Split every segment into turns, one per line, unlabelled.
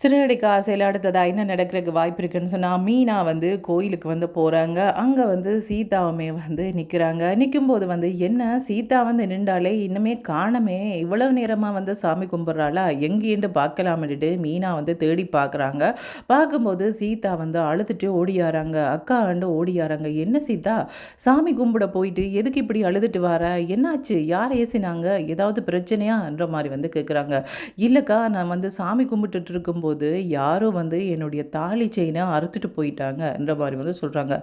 சிறகடிக்க ஆசையில அடுத்ததா என்ன நடக்கிறதுக்கு வாய்ப்பு இருக்குன்னு சொன்னா, மீனா வந்து கோயிலுக்கு வந்து போறாங்க. அங்க வந்து சீதாவுமே வந்து நிக்கிறாங்க. நிக்கும்போது வந்து, "என்ன சீதா வந்து நின்டாளே, இன்னுமே காணோமே! இவ்வளவு நேரமா வந்து சாமி கும்பிடுறாளா? எங்கேன்னு பார்க்கலாம்னுட்டு" மீனா வந்து தேடி பார்க்குறாங்க. பார்க்கும்போது சீதா வந்து அழுதுட்டு ஓடியாராங்க. அக்காண்டு ஓடியாராங்க. "என்ன சீதா? சாமி கும்பிட போயிட்டு எதுக்கு இப்படி அழுதுட்டு வார? என்னாச்சு? யார் ஏசினாங்க? ஏதாவது பிரச்சனையா?"ன்ற மாரி வந்து கேட்குறாங்க. "இல்லக்கா, நான் வந்து சாமி கும்பிட்டுட்டு இருக்கும்போது, யாரோ வந்து என்னுடைய தாலி செயின அறுத்துட்டு போயிட்டாங்கன்ற மாரி வந்து சொல்றாங்க.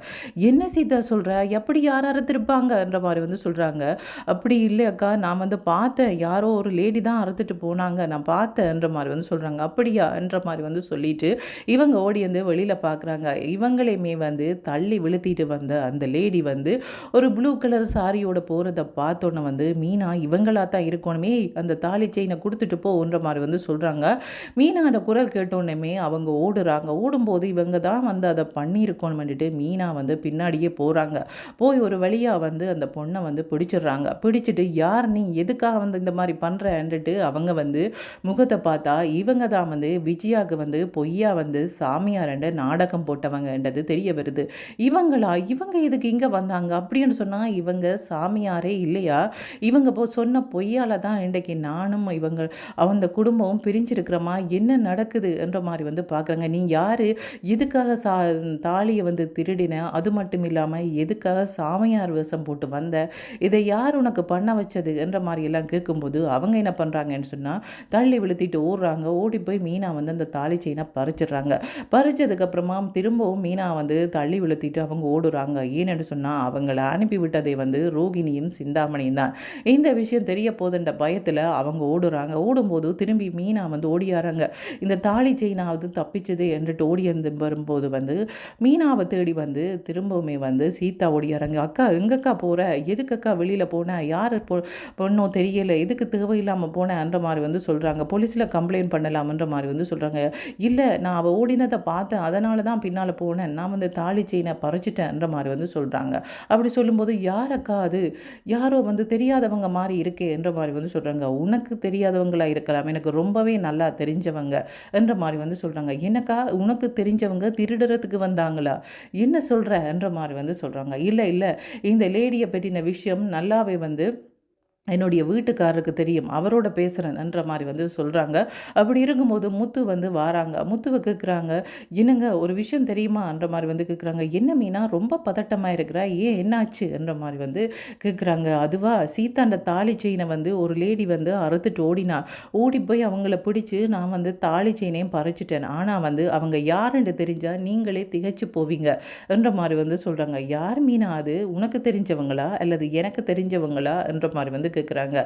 "என்ன சீதா சொல்ற? எப்படி யார் அறுத்திருப்பாங்கன்ற மாரி வந்து சொல்றாங்க. "அப்படி இல்ல அக்கா, நான் வந்து பார்த்தேன். யாரோ ஒரு லேடி தான் அறுத்துட்டு போனாங்க. நான் பார்த்தேன்ற மாரி வந்து சொல்றாங்க. "அப்படியா?"ன்ற மாரி வந்து சொல்லிட்டு, இவங்க ஓடி வந்து வெளியில பார்க்குறாங்க. இவங்களையுமே வந்து தள்ளி விழுத்திட்டு வந்த அந்த லேடி வந்து ஒரு ப்ளூ கலர் சாரியோட போறத பார்த்தோன்னே வந்து, மீனா இவங்களா தான் இருக்கணுமே, அந்த தாலி செயின குடுத்துட்டு போன்ற மாரி வந்து சொல்றாங்க. மீனாவோட குரல் கேட்டோன்னேமே அவங்க ஓடுறாங்க. ஓடும்போது இவங்க தான் வந்து அத பண்ணியிருக்கணும்னுட்டு மீனா வந்து பின்னாடியே போறாங்க. போய் ஒரு வழியா வந்து அந்த பொண்ண வந்து பிடிச்சிடுறாங்க. பிடிச்சிட்டு, "யார் நீ? எதுக்காக வந்து இந்த மாரி பண்றன்ட்டு" அவங்க வந்து முகத்த பார்த்தா, இவங்க தான் வந்து விஜயாக்கு வந்து பொய்யா வந்து சாமியார்ன்ற நாடகம் போட்டவங்கன்றது தெரிய வருது. இவங்களா? இவங்க எதுக்கு இங்க வந்தாங்க? அப்படின்னு சொன்னா, இவங்க சாமியாரே இல்லையா? இவங்க சொன்ன பொய்யால தான் இன்றைக்கு நானும் அந்த குடும்பமும் பிரிஞ்சிருக்கிறோமா? என்ன நடக்குது? என்ற மாரி வந்து பார்க்குறாங்க. "நீ யாரு? எதுக்காக தாலிய வந்து திருடின? அது மட்டும் இல்லாம எதுக்காக சாமியார் வேஷம் போட்டு வந்த? இதை யார் உனக்கு பண்ண வச்சது?" என்ற மாரியெல்லாம் கேட்கும்போது, அவங்க என்ன பண்றாங்கன்னு சொன்னா, தள்ளி விழுத்திட்டு ஓடுறாங்க. ஓடி போய் மீனா வந்து அந்த தாலி செயின பறிச்சிடுறாங்க. பறிச்சதுக்கப்புறமா திரும்பவும் மீனா வந்து தள்ளி விழுத்திட்டு அவங்க ஓடுறாங்க. ஏன்னு சொன்னா, அவங்கள அனுப்பி விட்டதை வந்து ரோகிணியும், சிந்தாமணியும் தான். இந்த விஷயம் தெரிய போதுன்ற பயத்துல அவங்க ஓடுறாங்க. ஓடும்போது திரும்பி மீனா வந்து ஓடியாராங்க. இந்த தாலி செயினாவது தப்பிச்சது என்றுட்டு ஓடி வந்து வரும்போது வந்து, மீனாவ தேடி வந்து திரும்பவுமே வந்து சீதா ஓடியாராங்க. "அக்கா, எங்கக்கா போற? எதுக்கக்கா வெளியில போன? யாரு பொண்ணோ தெரியல. எதுக்கு தேவையில்லாம போனன்ற" மாரி வந்து சொல்றாங்க. போலீஸ்ல கம்ப்ளைண்ட் பண்ணலாம்ன்ற மாரி வந்து சொல்றாங்க. "இல்ல, நான் அவ ஓடினத பார்த்தேன். அதனால தான் பின்னால போனேன். நான் வந்து தாலி செயின பறிச்சுட்டேன்ற" மாரி வந்து சொல்றாங்க. அப்படி சொல்லும்போது, "யார் அக்கா அது? யாரோ வந்து தெரியாதவங்க மாரி இருக்கே" என்ற மாரி வந்து சொல்றாங்க. "உனக்கு தெரியாதவங்களா இருக்கலாம். எனக்கு ரொம்பவே நல்லா தெரிஞ்சவங்க" என்ற மாரி வந்து சொல்றாங்க. "என்னக்கா, உனக்கு தெரிஞ்சவங்க திருடுறதுக்கு வந்தாங்களா? என்ன சொல்ற?" என்ற மாரி வந்து சொல்றாங்க. "இல்ல, இல்ல. இந்த லேடிய பத்தின விஷயம் நல்லாவே வந்து என்னுடைய வீட்டுக்காரருக்கு தெரியும். அவரோட பேசுறேன்ன்ற மாரி வந்து சொல்றாங்க. அப்படி இருக்கும்போது முத்து வந்து வாராங்க. முத்துவ கேட்குறாங்க, "என்னங்க, ஒரு விஷயம் தெரியுமான்ற" மாரி வந்து கேட்குறாங்க. "என்ன மீனா, ரொம்ப பதட்டமா இருக்கிற? ஏன், என்னாச்சு?" என்ற மாரி வந்து கேட்குறாங்க. "அதுவா, சீதாண்ட தாலி செயின வந்து ஒரு லேடி வந்து அறுத்துட்டு ஓடினா. ஓடி போய் அவங்கள பிடிச்சு நான் வந்து தாலி செயினையும் பறிச்சுட்டேன். ஆனா வந்து அவங்க யாருன்னு தெரிஞ்சா நீங்களே திகைச்சு போவீங்க" என்ற மாரி வந்து சொல்றாங்க. "யார் மீனா அது? உனக்கு தெரிஞ்சவங்களா? அல்லது எனக்கு தெரிஞ்சவங்களா?" என்ற மாரி வந்து கேட்குறாங்க.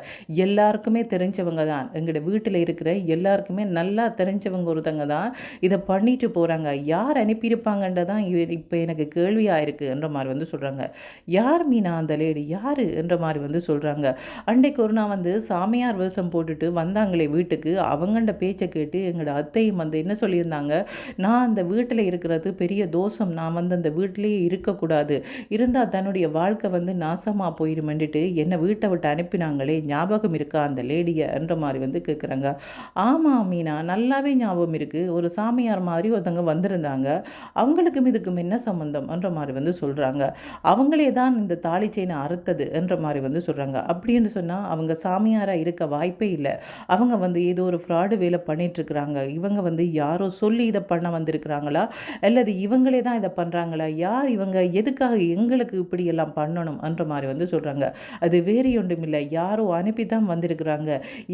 எல்லாருக்குமே தெரிஞ்சவங்க தான். எங்கட வீட்டில இருக்கிற எல்லாருக்குமே நல்லா தெரிஞ்சவங்க ஒருத்தங்க தான் இத பண்ணிட்டு போறாங்க. யார் அனுப்பியிருப்பாங்கன்றது தான் இப்ப எனக்கு கேள்வியா இருக்குன்ற மாரி வந்து சொல்றாங்க. "யார் மீனா அந்த லேடி? யாரு?" என்ற மாரி வந்து சொல்றாங்க. அன்னைக்கு ஒரு நாள் வந்து சாமியார் வேஷம் போட்டுட்டு வந்தாங்களே வீட்டுக்கு, அவங்கண்ட பேச்ச கேட்டு எங்கட அத்தையும் வந்து என்ன சொல்லியிருந்தாங்க, "நான் அந்த வீட்டில இருக்கிறது பெரிய தோஷம். நான் வந்து அந்த வீட்டிலேயே இருக்கக்கூடாது. இருந்தா தன்னுடைய வாழ்க்கை வந்து நாசமா போயிருமென்னுட்டு என்ன வீட்ட விட்டு அனுப்பினாங்களே, ஞாபகம் இருக்கா அந்த லேடியன்ற" மாரி வந்து கேட்குறாங்க. "ஆமா மீனா, நல்லாவே ஞாபகம் இருக்கு. ஒரு சாமியார் மாதிரி ஒருத்தவங்க வந்திருந்தாங்க. அவங்களுக்கும் இதுக்கும் என்ன சம்மந்தம்ன்ற" மாரி வந்து சொல்றாங்க. "அவங்களே தான் இந்த தாலி செயின அறுத்தது" என்ற மாரி வந்து சொல்றாங்க. அப்படின்னு சொன்னா, அவங்க சாமியாரா இருக்க வாய்ப்பே இல்ல. அவங்க வந்து ஏதோ ஒரு ஃப்ராடு வேலை பண்ணிட்டுருக்கிறாங்க. இவங்க வந்து யாரோ சொல்லி இத பண்ண வந்திருக்கிறாங்களா? அல்லது இவங்களே தான் இத பண்றாங்களா? யார் இவங்க? எதுக்காக எங்களுக்கு இப்படியெல்லாம் பண்ணணும்ன்ற மாரி வந்து சொல்றாங்க. அது வேறு ஒன்றுமில்ல. யாரோ அனுப்பி தான் வந்திருக்கிறாங்க.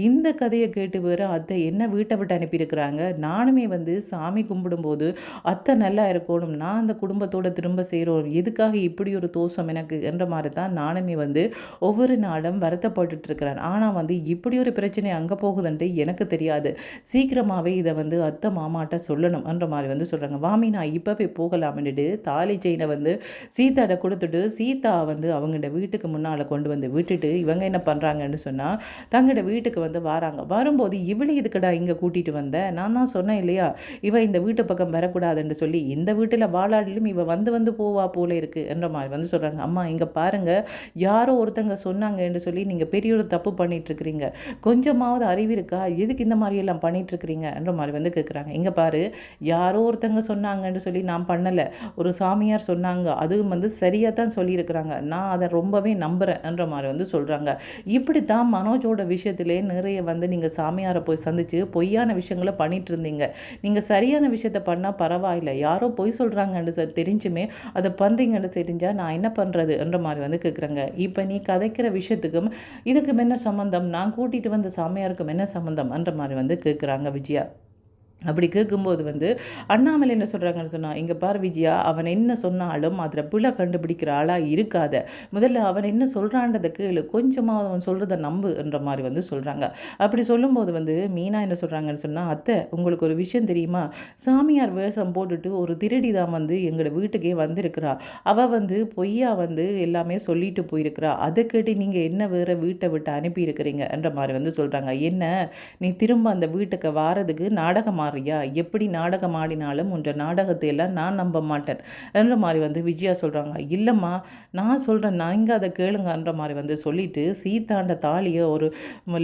இந்த கதைய கேட்டு வேற அத்தை என்ன வீட்ட விட்டு அனுப்பியிருக்கிறாங்க. நானுமே வந்து சாமி கும்பிடும்போது அத்தை நல்லா இருக்கணும். நான் அந்த குடும்பத்தோட திரும்ப சேரும். எதுக்காக இப்படி ஒரு தோஷம் எனக்கு என்ற மாரி தான் நானுமே வந்து ஒவ்வொரு நாளும் வருத்தப்பட்டுட்டு இருக்கிறேன். ஆனா வந்து இப்படி ஒரு பிரச்சனை அங்க போகுதுன்ட்டு எனக்கு தெரியாது. சீக்கிரமாவே இத வந்து அத்தை, மாமாட்ட சொல்லணும்ன்ற மாரி வந்து சொல்றாங்க. "வாமி, நான் இப்பவே போகலாம்னுட்டு" தாலி செயின வந்து சீதாட்ட குடுத்துட்டு, சீதா வந்து அவங்கள்ட வீட்டுக்கு முன்னால கொண்டு வந்து விட்டுட்டு, இவங்க என்ன பண்ணுறாங்கன்னு சொன்னால் தங்களோட வீட்டுக்கு வந்து வராங்க. வரும்போது இவளை எதுக்குடா இங்கே கூட்டிகிட்டு வந்த, நான் தான் சொன்னேன் இல்லையா இவ இந்த வீட்டு பக்கம் வரக்கூடாதுன்னு சொல்லி, இந்த வீட்டில் வாழாடிலும் இவ வந்து வந்து போவா போல இருக்கு என்ற மாதிரி வந்து சொல்கிறாங்க. அம்மா இங்கே பாருங்க, யாரோ ஒருத்தங்க சொன்னாங்கன்னு சொல்லி நீங்கள் பெரிய ஒரு தப்பு பண்ணிட்டு இருக்கிறீங்க, கொஞ்சமாவது அறிவு இருக்கா, எதுக்கு இந்த மாதிரி எல்லாம் பண்ணிட்டு இருக்கிறீங்க என்ற மாதிரி வந்து கேட்குறாங்க. இங்கே பாரு, யாரோ ஒருத்தங்க சொன்னாங்கன்னு சொல்லி நான் பண்ணலை, ஒரு சாமியார் சொன்னாங்க, அதுவும் வந்து சரியாக தான் சொல்லியிருக்கிறாங்க, நான் அதை ரொம்பவே நம்புகிறேன் என்ற மாதிரி வந்து சொல்கிறாங்க. இப்படி தான் மனோஜோட விஷயத்திலே நிறைய வந்து நீங்கள் சாமியாரை போய் சந்தித்து பொய்யான விஷயங்களை பண்ணிட்டு இருந்தீங்க. நீங்கள் சரியான விஷயத்த பண்ணால் பரவாயில்லை, யாரோ பொய் சொல்கிறாங்கன்னு தெரிஞ்சுமே அதை பண்ணுறீங்கன்னு தெரிஞ்சால் நான் என்ன பண்ணுறது என்ற மாதிரி வந்து கேட்குறேங்க. இப்போ நீ கதைக்கிற விஷயத்துக்கும் இதுக்கும் என்ன சம்மந்தம், நான் கூட்டிகிட்டு வந்த சாமியாருக்கும் என்ன சம்மந்தம் என்ற மாதிரி வந்து கேட்குறாங்க விஜயா. அப்படி கேட்கும்போது வந்து அண்ணாமலை என்ன சொல்கிறாங்கன்னு சொன்னால், இங்கே பார் விஜயா, அவன் என்ன சொன்னாலும் அதில் பிழை கண்டுபிடிக்கிற ஆளாக இருக்காத, முதல்ல அவன் என்ன சொல்கிறான்றதை கேளு, கொஞ்சமாக அவன் சொல்கிறத நம்பு என்ற மாதிரி வந்து சொல்கிறாங்க. அப்படி சொல்லும்போது வந்து மீனா என்ன சொல்கிறாங்கன்னு சொன்னால், அத்தை உங்களுக்கு ஒரு விஷயம் தெரியுமா, சாமியார் வேஷம் போட்டுட்டு ஒரு திருடி தான் வந்து எங்களோட வீட்டுக்கே வந்திருக்கிறா, அவள் வந்து பொய்யா வந்து எல்லாமே சொல்லிட்டு போயிருக்கிறா, அதை கேட்டு நீங்கள் என்ன வேறு வீட்டை விட்டு அனுப்பியிருக்கிறீங்க என்ற மாதிரி வந்து சொல்கிறாங்க. என்ன நீ திரும்ப அந்த வீட்டுக்கு வாரதுக்கு நாடகம் மாறியா, எப்படி நாடகம் ஆடினாலும் உன்ற நாடகத்தை எல்லாம் நான் நம்ப மாட்டேன் என்ற மாதிரி வந்து விஜயா சொல்கிறாங்க. இல்லைம்மா நான் சொல்கிறேன், நீங்கள் அதை கேளுங்கன்ற மாதிரி வந்து சொல்லிட்டு சீதாண்ட தாலியை ஒரு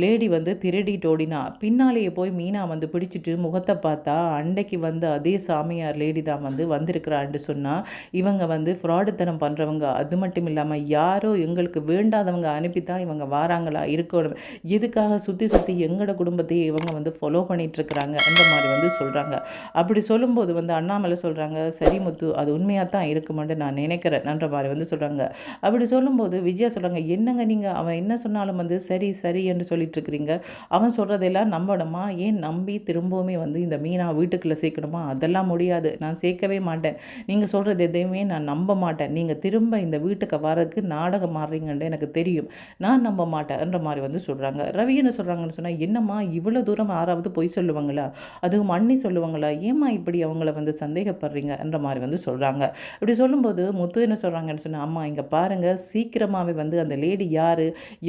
லேடி வந்து திருடிட்டு ஓடினா, பின்னாலேயே போய் மீனா வந்து பிடிச்சிட்டு முகத்தை பார்த்தா அன்னைக்கு வந்து அதே சாமியார் லேடி தான் வந்து வந்திருக்கிறான்னு சொன்னால் இவங்க வந்து ஃப்ராடுத்தனம் பண்ணுறவங்க, அது மட்டும் இல்லாமல் யாரோ எங்களுக்கு வேண்டாதவங்க அனுப்பித்தான் இவங்க வாராங்களா இருக்கணும், எதுக்காக சுற்றி சுற்றி எங்களோட குடும்பத்தையே இவங்க வந்து ஃபாலோ பண்ணிட்டு இருக்கிறாங்க அந்த மாதிரி வந்து சொல்கிறாங்க. அப்படி சொல்லும்போது வந்து அண்ணாமலை சொல்கிறாங்க, சரி முத்து, அது உண்மையாக தான் இருக்குமென்று நான் நினைக்கிறேன் என்ற மாதிரி வந்து சொல்கிறாங்க. அப்படி சொல்லும்போது விஜயா சொல்கிறாங்க, என்னங்க நீங்கள் அவன் என்ன சொன்னாலும் வந்து சரி சரி என்று சொல்லிட்டு இருக்கிறீங்க, அவன் சொல்கிறதெல்லாம் நம்பணுமா, ஏன் நம்பி திரும்பவுமே வந்து இந்த மீனா வீட்டுக்குள்ளே சேர்க்கணுமா, அதெல்லாம் முடியாது, நான் சேர்க்கவே மாட்டேன், நீங்கள் சொல்கிறது எதையுமே நான் நம்ப மாட்டேன், நீங்கள் திரும்ப இந்த வீட்டுக்கு வரதுக்கு நாடகம் மாறுறீங்கன்னு எனக்கு தெரியும், நான் நம்ப மாட்டேன் என்ற மாதிரி வந்து சொல்கிறாங்க. ரவி என்ன சொல்கிறாங்கன்னு சொன்னால், என்னம்மா இவ்வளோ தூரம் யாராவது பொய் சொல்லுவாங்களா, அதுவும் அண்ணி சொல்லுவாங்களா, ஏம்மா இப்படி அவங்கள வந்து சந்தேகப்படுறீங்க என்ற மாதிரி வந்து சொல்கிறாங்க. இப்படி சொல்லும்போது முத்து என்ன சொல்கிறாங்கன்னு சொன்னால், அம்மா இங்கே பாருங்கள், சீக்கிரமாகவே வந்து அந்த லேடி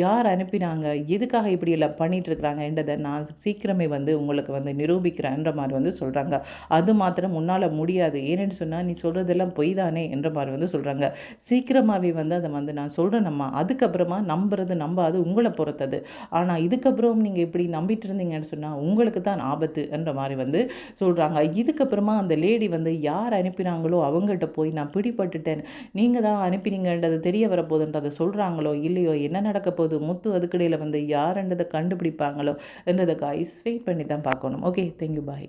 யார் அனுப்பினாங்க, எதுக்காக இப்படி எல்லாம் பண்ணிட்டு இருக்கிறாங்க என்றதை நான் சீக்கிரமே வந்து உங்களுக்கு வந்து நிரூபிக்கிறேன்ற மாதிரி வந்து சொல்கிறாங்க. அது மாத்திரம் முன்னால் முடியாது, ஏன்னு சொன்னால் நீ சொல்கிறதெல்லாம் பொய் தானே என்ற மாதிரி வந்து சொல்கிறாங்க. சீக்கிரமாகவே வந்து அதை வந்து நான் சொல்கிறேனம்மா, அதுக்கப்புறமா நம்புறது நம்பாது உங்களை பொறுத்தது, ஆனால் இதுக்கப்புறம் நீங்கள் இப்படி நம்பிட்டு இருந்தீங்கன்னு சொன்னால் உங்களுக்கு தான் ஆபத்து என்ற மாதிரி வந்து சொல்கிறாங்க. இதுக்கப்புறமா அந்த லேடி வந்து யார் அனுப்பினாங்களோ அவங்கள்ட்ட போய் நான் பிடிபட்டுட்டேன், நீங்கள் தான் அனுப்பினீங்கன்றது தெரிய வரப்போகுதுன்றதை சொல்கிறாங்களோ இல்லையோ, என்ன நடக்க போகுது, முத்து அதுக்கிடையில் வந்து யாருன்றதை கண்டுபிடிப்பாங்களோ என்றதை காய்ஸ் வெயிட் பண்ணி தான் பார்க்கணும். ஓகே, தேங்க்யூ, பாய்.